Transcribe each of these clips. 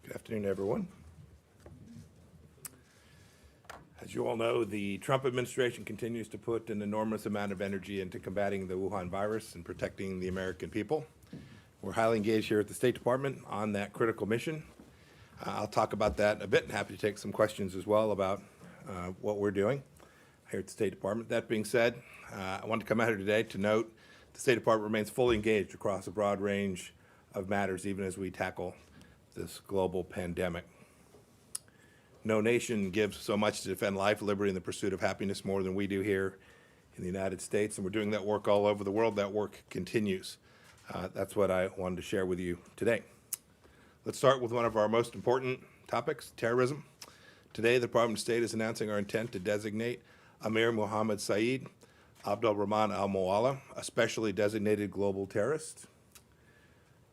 Good afternoon, everyone. As you all know, the Trump administration continues to put an enormous amount of energy into combating the Wuhan virus and protecting the American people. We're highly engaged here at the State Department on that critical mission. I'll talk about that in a bit and happy to take some questions as well about what we're doing here at the State Department. That being said, I wanted to come out here today to note the State Department remains fully engaged across a broad range of matters, even as we tackle this global pandemic. No nation gives so much to defend life, liberty, and the pursuit of happiness more than we do here in the United States, and we're doing that work all over the world. That work continues. That's what I wanted to share with you today. Let's start with one of our most important topics, terrorism. Today, the Department of State is announcing our intent to designate Amir Mohammed Saeed Abdul Rahman al-Mualla, a specially designated global terrorist.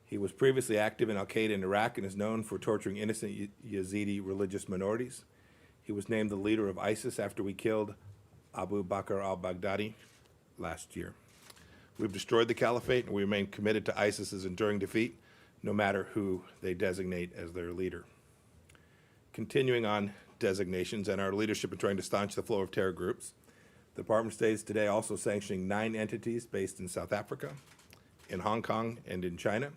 He was previously active in al-Qaeda in Iraq and is known for torturing innocent Yazidi religious minorities. He was named the leader of ISIS after we killed Abu Bakr al-Baghdadi last year. We've destroyed the caliphate and we remain committed to ISIS's enduring defeat, no matter who they designate as their leader. Continuing on designations and our leadership in trying to staunch the flow of terror groups, the Department of State is today also sanctioning 9 entities based in South Africa, in Hong Kong, and in China,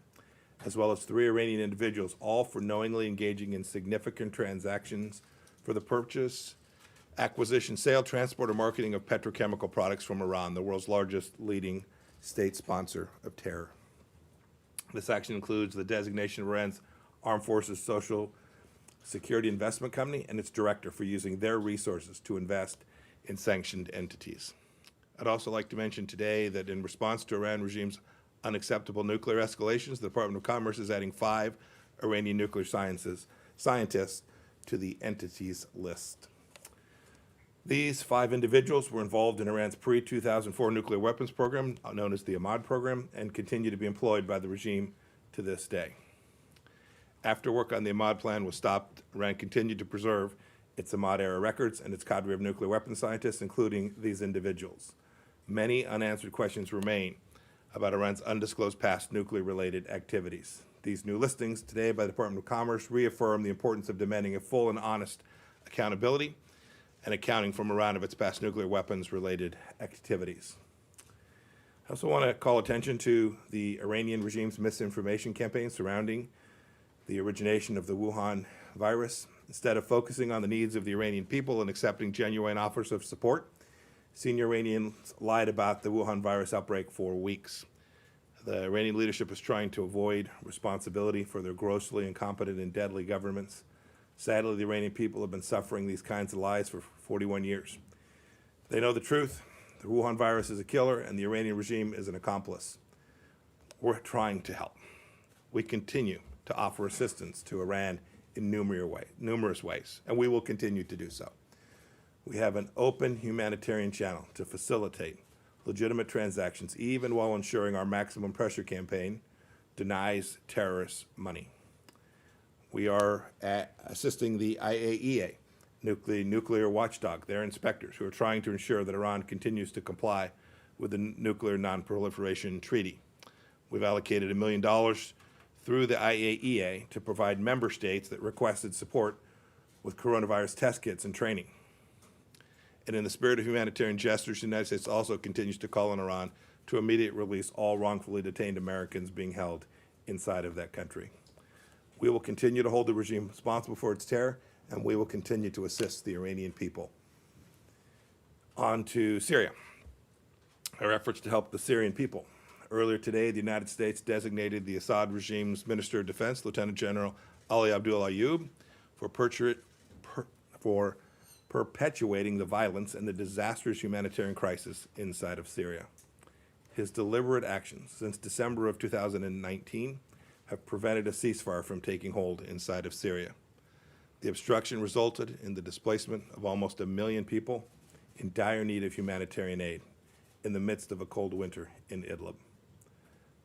as well as 3 Iranian individuals, all for knowingly engaging in significant transactions for the purchase, acquisition, sale, transport, or marketing of petrochemical products from Iran, the world's largest leading state sponsor of terror. This action includes the designation of Iran's Armed Forces Social Security Investment Company and its director for using their resources to invest in sanctioned entities. I'd also like to mention today that in response to Iran regime's unacceptable nuclear escalations, the Department of Commerce is adding 5 Iranian nuclear scientists to the entities list. These 5 individuals were involved in Iran's pre-2004 nuclear weapons program, known as the Ahmad program, and continue to be employed by the regime to this day. After work on the Ahmad plan was stopped, Iran continued to preserve its Ahmad-era records and its cadre of nuclear weapons scientists, including these individuals. Many unanswered questions remain about Iran's undisclosed past nuclear-related activities. These new listings today by the Department of Commerce reaffirm the importance of demanding a full and honest accountability and accounting from Iran of its past nuclear weapons-related activities. I also want to call attention to the Iranian regime's misinformation campaign surrounding the origination of the Wuhan virus. Instead of focusing on the needs of the Iranian people and accepting genuine offers of support, senior Iranians lied about the Wuhan virus outbreak for weeks. The Iranian leadership is trying to avoid responsibility for their grossly incompetent and deadly governments. Sadly, the Iranian people have been suffering these kinds of lies for 41 years. They know the truth. The Wuhan virus is a killer, and the Iranian regime is an accomplice. We're trying to help. We continue to offer assistance to Iran in numerous ways, and we will continue to do so. We have an open humanitarian channel to facilitate legitimate transactions, even while ensuring our maximum pressure campaign denies terrorists money. We are assisting the IAEA, nuclear watchdog, their inspectors, who are trying to ensure that Iran continues to comply with the Nuclear Non-Proliferation Treaty. We've allocated $1 million through the IAEA to provide member states that requested support with coronavirus test kits and training. And in the spirit of humanitarian gestures, the United States also continues to call on Iran to immediately release all wrongfully detained Americans being held inside of that country. We will continue to hold the regime responsible for its terror, and we will continue to assist the Iranian people. On to Syria, our efforts to help the Syrian people. Earlier today, the United States designated the Assad regime's Minister of Defense, Lieutenant General Ali Abdul Ayoub, for perpetuating the violence and the disastrous humanitarian crisis inside of Syria. His deliberate actions since December of 2019 have prevented a ceasefire from taking hold inside of Syria. The obstruction resulted in the displacement of almost 1 million people in dire need of humanitarian aid in the midst of a cold winter in Idlib.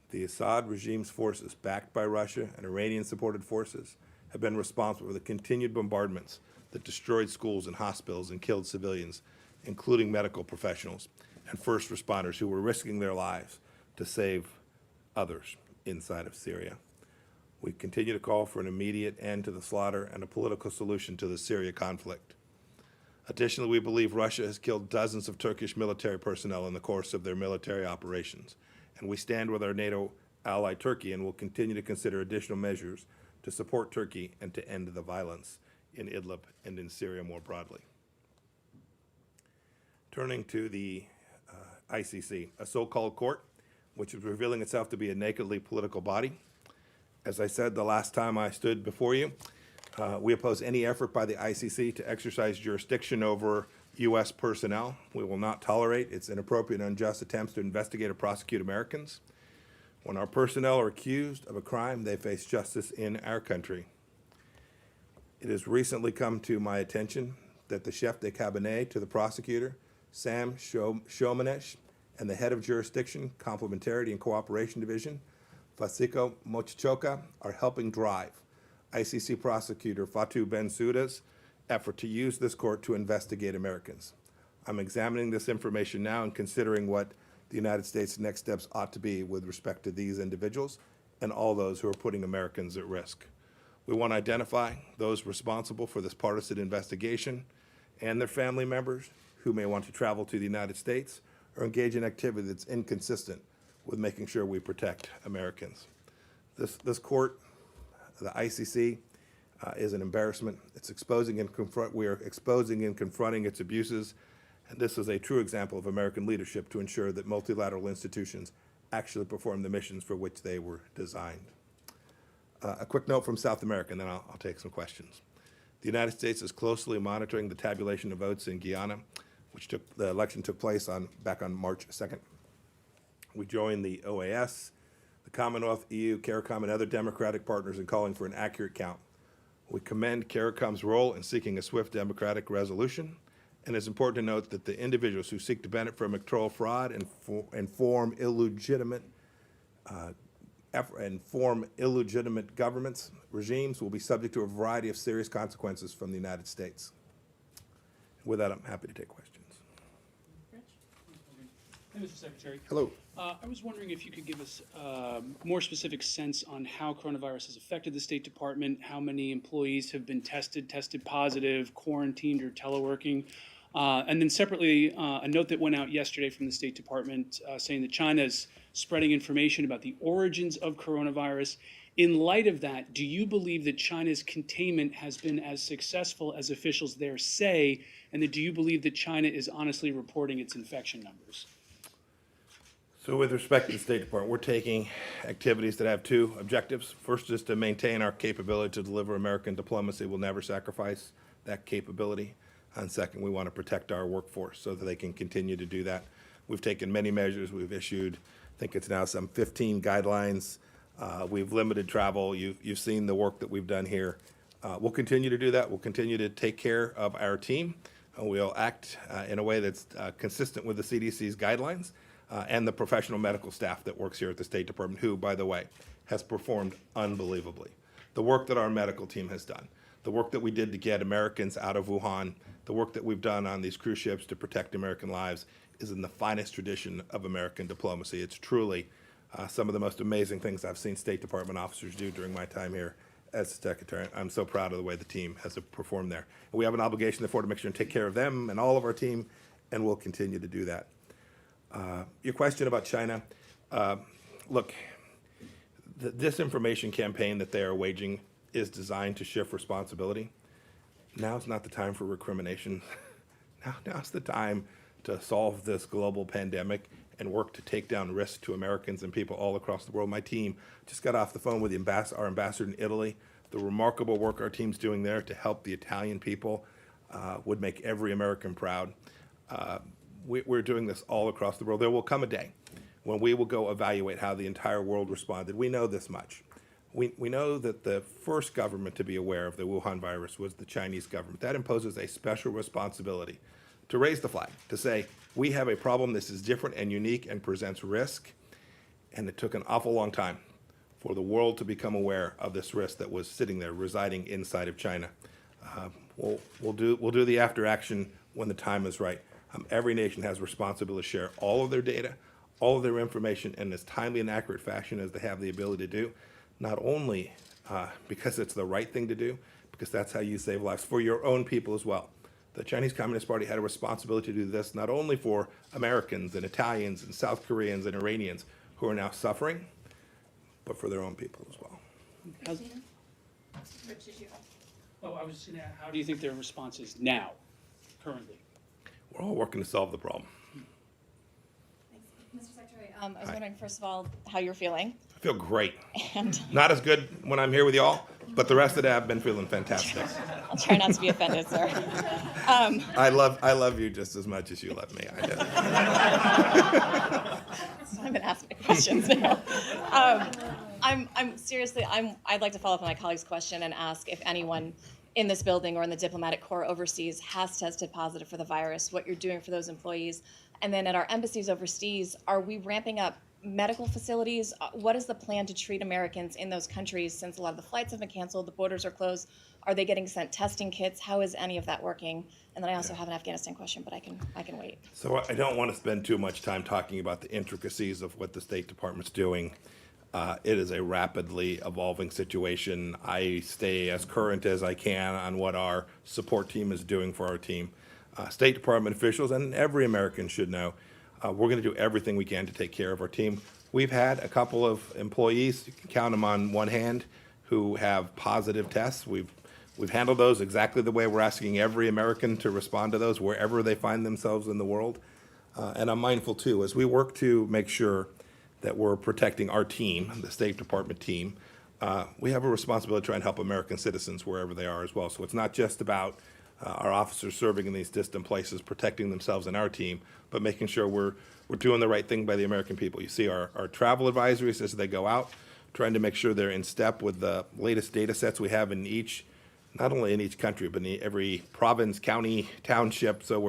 The Assad regime's forces, backed by Russia and Iranian-supported forces, have been responsible for the continued bombardments that destroyed schools and hospitals and killed civilians, including medical professionals and first responders who were risking their lives to save others inside of Syria. We continue to call for an immediate end to the slaughter and a political solution to the Syria conflict. Additionally, we believe Russia has killed dozens of Turkish military personnel in the course of their military operations, and we stand with our NATO ally Turkey and will continue to consider additional measures to support Turkey and to end the violence in Idlib and in Syria more broadly. Turning to the ICC, a so-called court, which is revealing itself to be a nakedly political body. As I said the last time I stood before you, we oppose any effort by the ICC to exercise jurisdiction over U.S. personnel. We will not tolerate its inappropriate and unjust attempts to investigate or prosecute Americans. When our personnel are accused of a crime, they face justice in our country. It has recently come to my attention that the chef de cabinet to the prosecutor, Sam Shomanesh, and the head of jurisdiction, complementarity and cooperation division, Fasiko Mochichoka, are helping drive ICC prosecutor Fatou Bensouda's effort to use this court to investigate Americans. I'm examining this information now and considering what the United States' next steps ought to be with respect to these individuals and all those who are putting Americans at risk. We want to identify those responsible for this partisan investigation and their family members who may want to travel to the United States or engage in activity that's inconsistent with making sure we protect Americans. This court, the ICC, is an embarrassment. We are exposing and confronting its abuses, and this is a true example of American leadership to ensure that multilateral institutions actually perform the missions for which they were designed. A quick note from South America, and then I'll take some questions. The United States is closely monitoring the tabulation of votes in Guyana, the election took place back on March 2nd. We joined the OAS, the Commonwealth, EU, CARICOM, and other democratic partners in calling for an accurate count. We commend CARICOM's role in seeking a swift democratic resolution, and it's important to note that the individuals who seek to benefit from electoral fraud and form illegitimate governments, regimes, will be subject to a variety of serious consequences from the United States. With that, I'm happy to take questions. Hey, Mr. Secretary. Hello. I was wondering if you could give us a more specific sense on how coronavirus has affected the State Department, how many employees have been tested positive, quarantined, or teleworking. And then separately, a note that went out yesterday from the State Department saying that China is spreading information about the origins of coronavirus. In light of that, do you believe that China's containment has been as successful as officials there say, and do you believe that China is honestly reporting its infection numbers? So with respect to the State Department, we're taking activities that have two objectives. First is to maintain our capability to deliver American diplomacy. We'll never sacrifice that capability. And second, we want to protect our workforce so that they can continue to do that. We've taken many measures. We've issued, I think it's now some 15 guidelines. We've limited travel. You've seen the work that we've done here. We'll continue to do that. We'll continue to take care of our team. We'll act in a way that's consistent with the CDC's guidelines. And the professional medical staff that works here at the State Department, who, by the way, has performed unbelievably. The work that our medical team has done, the work that we did to get Americans out of Wuhan, the work that we've done on these cruise ships to protect American lives is in the finest tradition of American diplomacy. It's truly some of the most amazing things I've seen State Department officers do during my time here as Secretary. I'm so proud of the way the team has performed there. And we have an obligation, therefore, to make sure and take care of them and all of our team, and we'll continue to do that. Your question about China, look, the disinformation campaign that they are waging is designed to shift responsibility. Now's not the time for recrimination. Now's the time to solve this global pandemic and work to take down risks to Americans and people all across the world. My team just got off the phone with our ambassador in Italy. The remarkable work our team's doing there to help the Italian people would make every American proud. We're doing this all across the world. There will come a day when we will go evaluate how the entire world responded. We know this much. We know that the first government to be aware of the Wuhan virus was the Chinese government. That imposes a special responsibility to raise the flag, to say, we have a problem, this is different and unique and presents risk. And it took an awful long time for the world to become aware of this risk that was sitting there, residing inside of China. We'll do the after action when the time is right. Every nation has a responsibility to share all of their data, all of their information in as timely and accurate fashion as they have the ability to do, not only because it's the right thing to do, because that's how you save lives for your own people as well. The Chinese Communist Party had a responsibility to do this not only for Americans and Italians and South Koreans and Iranians who are now suffering, but for their own people as well. How's- Oh, I was just gonna ask, how do you think their response is now, currently? We're all working to solve the problem. Thanks. Mr. Secretary, I was wondering, first of all, how you're feeling. I feel great. And Not as good when I'm here with y'all, but the rest of the day I've been feeling fantastic. I'll try not to be offended, sir. I love you just as much as you love me. I do. I'm going to ask my questions now. I'm seriously, I'd like to follow up on my colleague's question and ask if anyone in this building or in the diplomatic corps overseas has tested positive for the virus, what you're doing for those employees. And then at our embassies overseas, are we ramping up medical facilities? What is the plan to treat Americans in those countries since a lot of the flights have been canceled, the borders are closed? Are they getting sent testing kits? How is any of that working? And then I also have an Afghanistan question, but I can wait. So I don't want to spend too much time talking about the intricacies of what the State Department's doing. It is a rapidly evolving situation. I stay as current as I can on what our support team is doing for our team. State Department officials and every American should know we're going to do everything we can to take care of our team. We've had a couple of employees, you can count them on one hand, who have positive tests. We've handled those exactly the way we're asking every American to respond to those wherever they find themselves in the world. And I'm mindful too, as we work to make sure that we're protecting our team, the State Department team, we have a responsibility to try and help American citizens wherever they are as well. So it's not just about our officers serving in these distant places, protecting themselves and our team, but making sure we're doing the right thing by the American people. You see our travel advisories as they go out, trying to make sure they're in step with the latest data sets we have in each, not only in each country, but in every province, county, township. So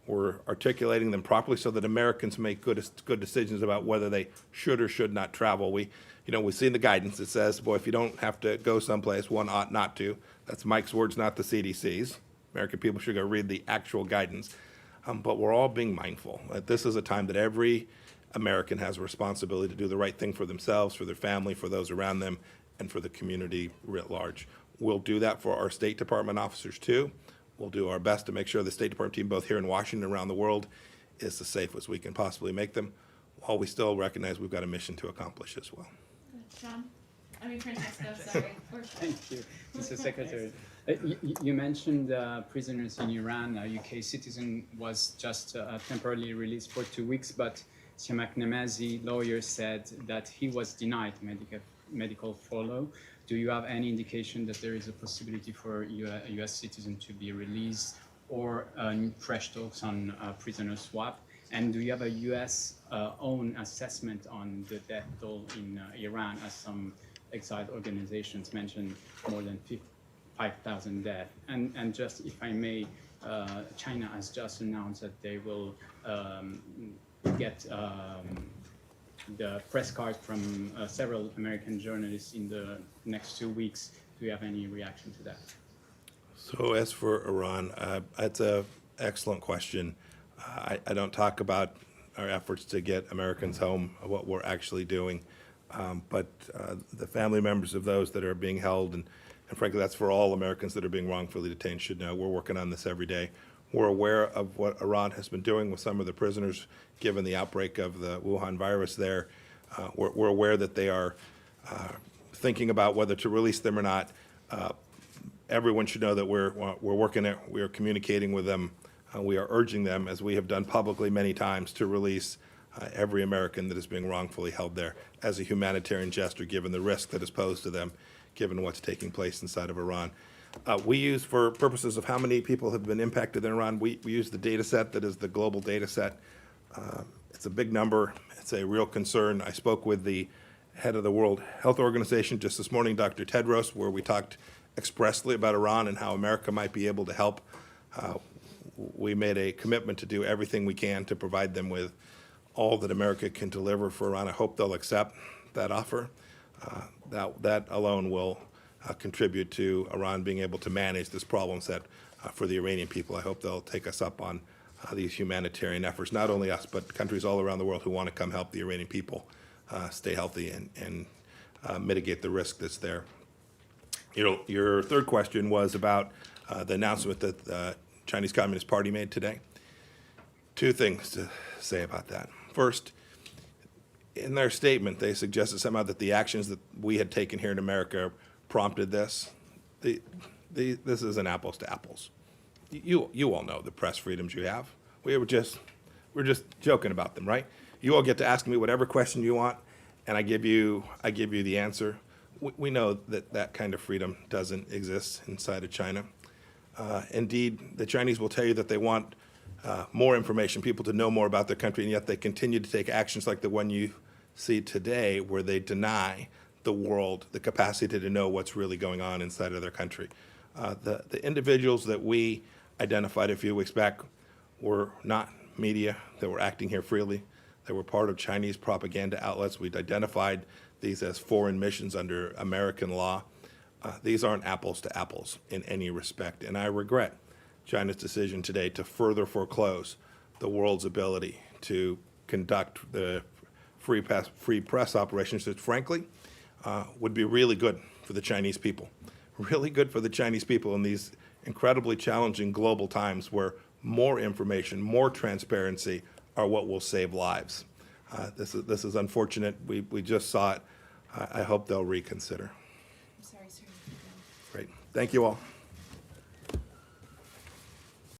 we're articulating them properly so that Americans make good decisions about whether they should or should not travel. We've seen the guidance that says, boy, if you don't have to go someplace, one ought not to. That's Mike's words, not the CDC's. American people should go read the actual guidance. But we're all being mindful that this is a time that every American has a responsibility to do the right thing for themselves, for their family, for those around them, and for the community writ large. We'll do that for our State Department officers too. We'll do our best to make sure the State Department team, both here in Washington and around the world, is as safe as we can possibly make them, while we still recognize we've got a mission to accomplish as well. John? I mean, Francesco, sorry. Thank you, Mr. Secretary. You mentioned prisoners in Iran. A UK citizen was just temporarily released for 2 weeks, but Siamak Namazi, lawyer, said that he was denied medical follow. Do you have any indication that there is a possibility for a US citizen to be released, or fresh talks on prisoner swap? And do you have a US own assessment on the death toll in Iran, as some exiled organizations mentioned more than 5,000 deaths? And just, if I may, China has just announced that they will get the press card from several American journalists in the next 2 weeks. Do you have any reaction to that? So as for Iran, that's an excellent question. I don't talk about our efforts to get Americans home, what we're actually doing, but the family members of those that are being held, and frankly, that's for all Americans that are being wrongfully detained, should know we're working on this every day. We're aware of what Iran has been doing with some of the prisoners, given the outbreak of the Wuhan virus there. We're aware that they are thinking about whether to release them or not. Everyone should know that we're working it. We are communicating with them. We are urging them, as we have done publicly many times, to release every American that is being wrongfully held there as a humanitarian gesture, given the risk that is posed to them, given what's taking place inside of Iran. We use, for purposes of how many people have been impacted in Iran, we use the data set that is the global data set. It's a big number. It's a real concern. I spoke with the head of the World Health Organization just this morning, Dr. Tedros, where we talked expressly about Iran and how America might be able to help. We made a commitment to do everything we can to provide them with all that America can deliver for Iran. I hope they'll accept that offer. That alone will contribute to Iran being able to manage this problem set for the Iranian people. I hope they'll take us up on these humanitarian efforts, not only us, but countries all around the world who want to come help the Iranian people stay healthy and mitigate the risk that's there. Your third question was about the announcement that the Chinese Communist Party made today. Two things to say about that. First, in their statement, they suggested somehow that the actions that we had taken here in America prompted this. This isn't apples to apples. You all know the press freedoms you have. We're just joking about them, right? You all get to ask me whatever question you want, and I give you the answer. We know that that kind of freedom doesn't exist inside of China. Indeed, the Chinese will tell you that they want more information, people to know more about their country, and yet they continue to take actions like the one you see today, where they deny the world the capacity to know what's really going on inside of their country. The individuals that we identified a few weeks back were not media that were acting here freely. They were part of Chinese propaganda outlets. We'd identified these as foreign missions under American law. These aren't apples to apples in any respect, and I regret China's decision today to further foreclose the world's ability to conduct the free press operations that, frankly, would be really good for the Chinese people. Really good for the Chinese people in these incredibly challenging global times where more information, more transparency are what will save lives. This is unfortunate. We just saw it. I hope they'll reconsider. I'm sorry, sir. Great. Thank you all.